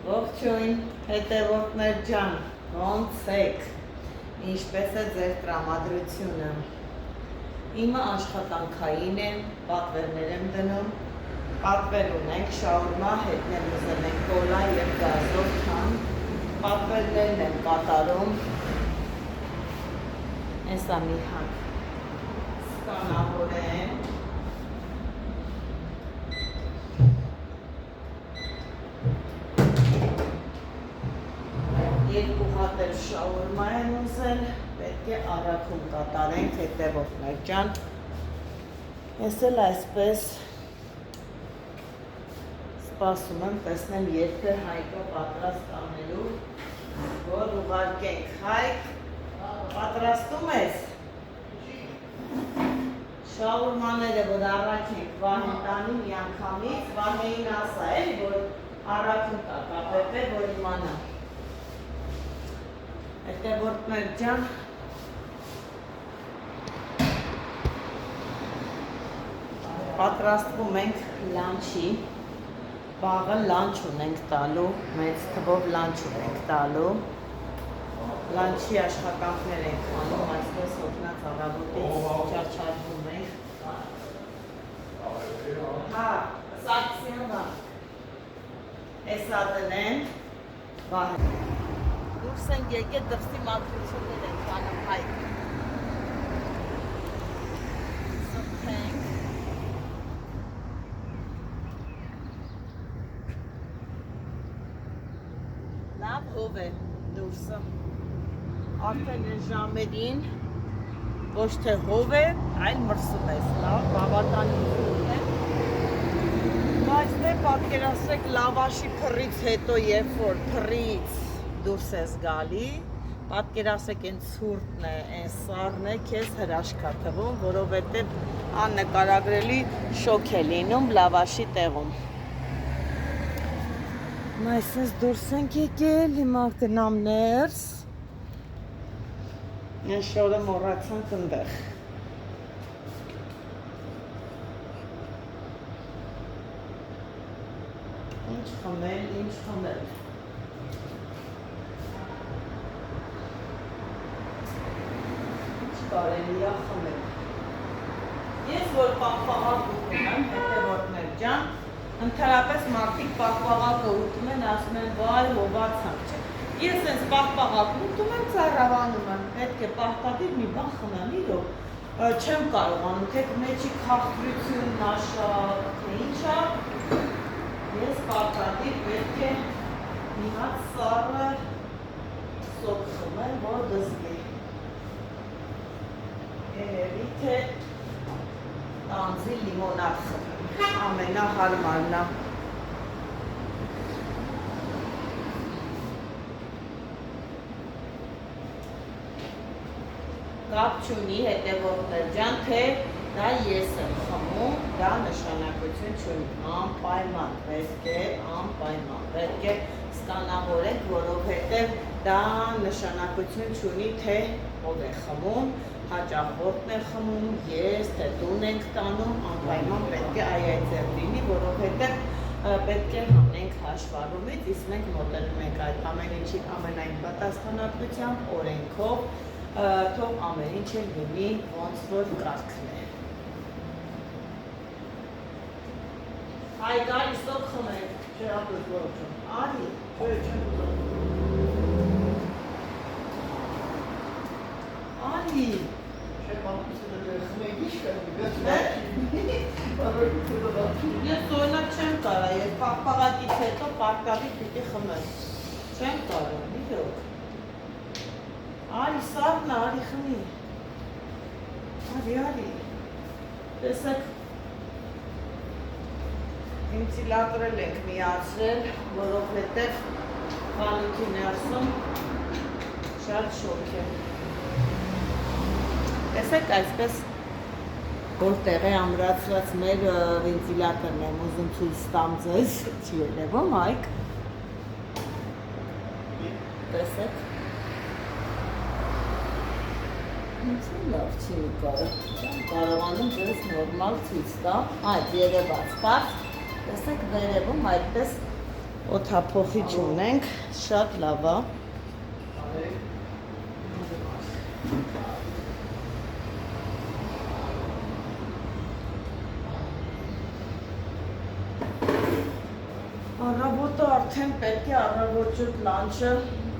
Ողջույն, հետևորդներ ջան, ոնց եք, ինչպես է ձեր տրամադրությունը։ Իմը աշխատանքային է, պատվերներ եմ դնում, պատվեր ունենք, շաուրմա, հետնել ուզել ենք կոլա և գազով թան, պատվերներն եմ կատարում, էսա մի հատ սկանավորեմ, երկու հատ էլ շաուրմա են ուզել, պետք է առաքում կատարենք, հետևորդներ ջան, ես էլ այսպես սպասում եմ, տեսնեմ երբ է Հայկը պատրաստ անելու, որ ուղարկենք։ Հայկ, պատրաստում ես։ Շաուրմաները, որ առաքենք Վահեն տանի մի անգամից, Վահեին ասա էլի, որ առաքում կա կապեպե, որ իմանա։ Հետևորդներ ջան, պատրաստվում ենք լանչի, վաղը լանչ ունենք տալու, մեծ թվով լանչ ունենք տալու, լանչի աշխատանքներ ենք անում, այսպես օգնած առավոտից չարչարվում ենք, հա, սակսյան բան, էսա տնեն, Վահեն, դուրս ենք եկել դրսի մաքրություններ ենք անում Հայկ, սպթենք, լավ հով է դուրսը, արդեն են ժամերին, ոչ թե հով է, այլ մրսում ես, լավ, բավատանի հով է, բայց դե պատկերացրեք լավաշի փռից հետո երբ որ փռից դուրս ես գալի, պատկերացրեք են ցուրտն է, են սառն է, քեզ հրաշք է թվում, որովհետև աննկարագրելի շոկ է լինում լավաշի տեղում։ Այսպես դուրս ենք եկել, հիմա գնամ ներս, ես շորը մոռացանք ընդեղ։ Ինչ խմել, ինչ խմել։ Ինչ կարելի է խմել։ Ես որ պաղպաղակ ուտում եմ, հետևորդներ ջան, ընդհանրապես մարդիկ պաղպաղակը ուտում են, ասում են վայ հոբացանք չէ։ Ես այս պաղպաղակ ուտում եմ, ծառավանում եմ, պետք է պարտադիր մի բան խմեմ, իրոք չեմ կարողանում, թե մեջի քաղցրությունն աշատ, թե ինչա, ես պարտադիր պետք է մի հատ սառը սոկ խմեմ, որ դզգի։ Երևի թե տանձի լիմոնադ խմեմ, ամենահարմարն է։ Կապ չունի հետևորդներ ջան, թե դա ես եմ խմում, դա նշանակություն չունի, անպայման, պետք է ստանավորենք, որովհետև դա նշանակություն չունի, թե ով է խմում, հաճախորդն է խմում, ես, թե տուն ենք տանում, անպայման պետք է այայցեր լինի, որովհետև պետք է հանենք հաշվառումից, իսկ մենք մոտենում ենք այդ ամեն ինչի ամենայն պատասխանատվությամբ, օրենքով, թող ամեն ինչ էլ լինի ոնց որ կարգն է։ Հայկ արի սոկ խմենք, չէ ապրս որոչում, արի, չէ չեմ ուզում։ Արի։ Չէ պապուսը դեր խմենք ինչ կրնի, ես օրինակ չեմ կարա, ես պաղպաղակից հետո պարտադիր պիտի խմեմ, չեմ կարա, իրոք։ Արի սառն է, արի խմի, արի, տեսեք, վենտիլատորել ենք միացրել, որովհետև խանութի ներսում շատ շոգ է։ Տեսեք այսպես, որտեղ է ամրացրած մեր վենտիլատորն եմ ուզում ցույց տամ ձեզ, չի երևում Հայկ, տեսեք, Լավ չի նկարը։ Կարողանում ձեզ նորմալ ցույց տա։ Այդ երևաց բաց։ Տեսեք վերևում այդպես օդափոխիչ ունենք, շատ լավ է։ Առավոտը արդեն պետք է առավոտջոտ լանչը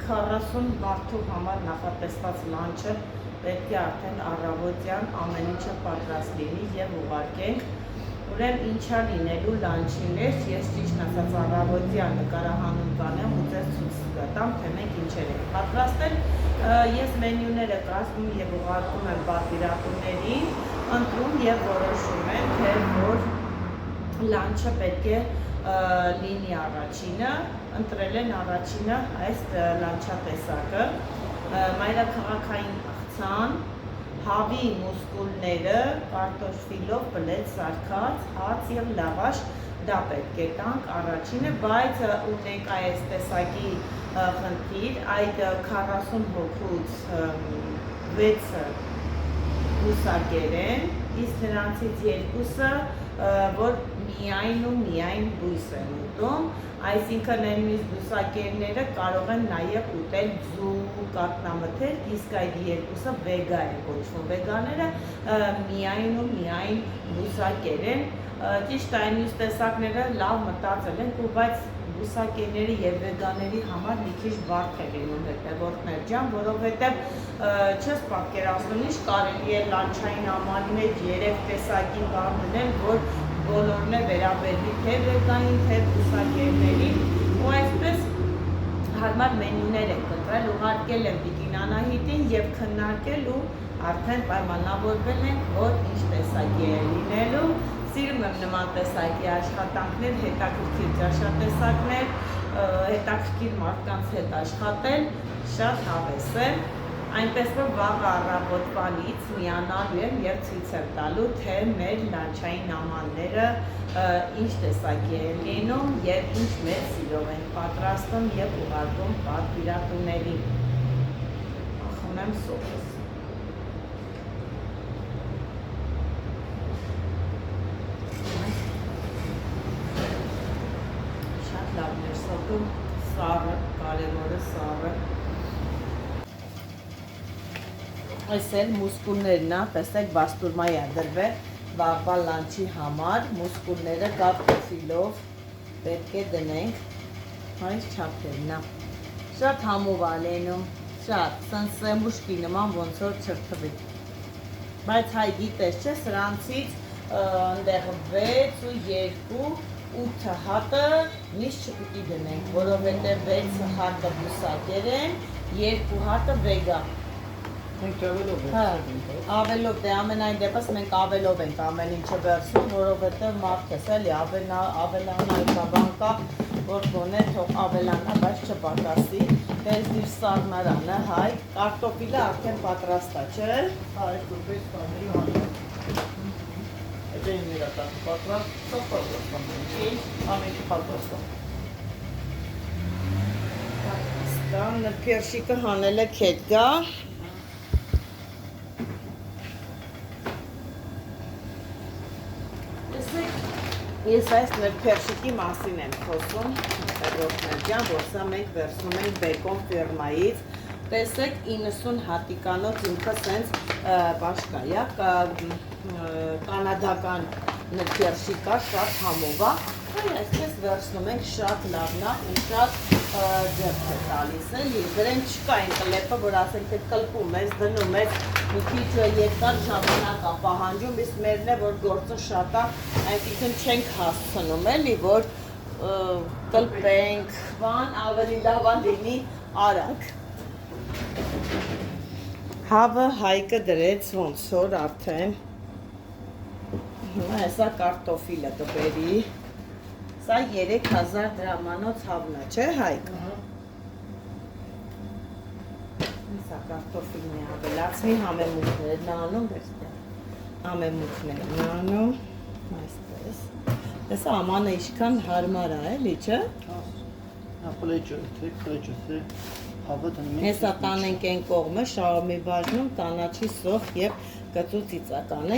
40 մարդու համար նախատեսված լանչը պետք է արդեն առավոտյան ամեն ինչը պատրաստ լինի եւ ուղարկենք։ Ուրեմն ինչա լինելու լանչի մեջ, ես ճիշտ ասած առավոտյան նկարահանում կանեմ ու ձեզ ցույց կտամ, թե մենք ինչեր ենք պատրաստել։ Ես մենյուները կազմում եւ ուղարկում եմ պատվիրատուներին, ընտրում եւ որոշում եմ, թե որ լանչը պետք է լինի առաջինը, ընտրել են առաջինը այս լանչատեսակը, մայրաքաղաքային աղցան, հավի մուսկուլները, կարտոֆիլով բլեթ սարքած, հաց եւ լավաշ, դա պետք է տանք առաջինը, բայց ունենք այս տեսակի խնդիր, այդ 40 հոգուց 6-ը բուսակեր են, իսկ նրանցից 2-ը որ միայն ու միայն բույս են ուտում, այսինքն նույնիսկ բուսակերները կարող են նաև ուտել ձու, կաթնամթեր, իսկ այդ 2-ը վեգա են կոչվում։ Վեգաները միայն ու միայն բուսակեր են, ճիշտ այն մյուս տեսակները լավ մտածել են, բայց բուսակերների եւ վեգաների համար մի քիչ բարդ է լինում հետևորդներ ջան, որովհետեւ չես պատկերացնում ինչ կարելի է լանչային ամանի մեջ 3 տեսակի բան դնել, որ բոլորն է վերաբերվի թե վեգային, թե բուսակերներին, ու այսպես հարմար մենյուներ ենք կտրել, ուղարկել եմ Տիկին Անահիտին եւ քննարկել ու արդեն պայմանավորվել ենք, որ ինչ տեսակի է լինելու։ Սիրում եմ նման տեսակի աշխատանքներ, հետաքրքիր ճաշատեսակներ, հետաքրքիր մարդկանց հետ աշխատել, շատ հավես է, այնպես որ վաղ առավոտվանից միանալու եմ եւ ցույց եմ տալու, թե մեր լանչային ամանները ինչ տեսակի են լինում եւ ինչ մեծ սիրով են պատրաստում եւ ուղարկում պատվիրատուներին։ Ախում եմ սոուսը։ Սառը, կարևորը սառը։ Այս էլ մուսկուլներն է, տեսեք բաստուրմա է դրվել վաղվա լանչի համար, մուսկուլները կարտոֆիլով պետք է դնենք այս չափերն է։ Շատ համով է լինում, շատ, սեմուշկի նման ոնց որ չրթվի։ Բայց հայ գիտես չէ, սրանցից ընդեղ 6 ու 2 8 հատը միշտ չպիտի դնենք, որովհետև 6 հատը բուսակեր են, 2 հատը վեգա։ Մենք ավելով ենք։ Ավելով, դե ամենայն դեպս մենք ավելով ենք ամեն ինչը վերցնում, որովհետև մարդս էլի ավելանա բան կա, որ գոնե թող ավելանա, բայց չպատասի։ Դες դիր սառնարանը, հայ, կարտոֆիլը արդեն պատրաստ է, չէ՞։ Այս դուրպես բաների համար։ Նրբերշիկը հանելը քետ գա։ Ես այս նրբերշիկի մասին եմ խոսում, որ սա մենք վերցնում ենք Բեկոն ֆիրմայից, տեսեք 90 հատիկանոց ինքը սենց բաշկայա, կանադական նրբերշիկա, շատ համով է, այսպես վերցնում ենք շատ լավն է ու շատ ձեռք է տալիս էլի, դրեն չկա այն կլեպը, որ ասենք թե կլպում ես, դնում ես, մի քիչ երկար ժամանակ է պահանջում, իսկ մերն է, որ գործը շատ է, այնքան չենք հասցնում էլի, որ կլպենք, բան ավելի լավ լինի արագ։ Հավը Հայկը դրեց ոնց որ արդեն, հեսա կարտոֆիլը կբերի, սա 3000 դրամանոց հավն է, չէ Հայկ։ Սա կարտոֆիլն է ավելացնի, համեմունքներ նանում, համեմունքներ նանում, այսպես, հեսա ամանը իշքան հարմար է, էլի, չէ։ Պլեջը, թե։ Հավը դնում ենք։ Հեսա տանենք այն կողմը, շաուրմի բաժնում կանաչի սոխ եւ կծու ծիծականը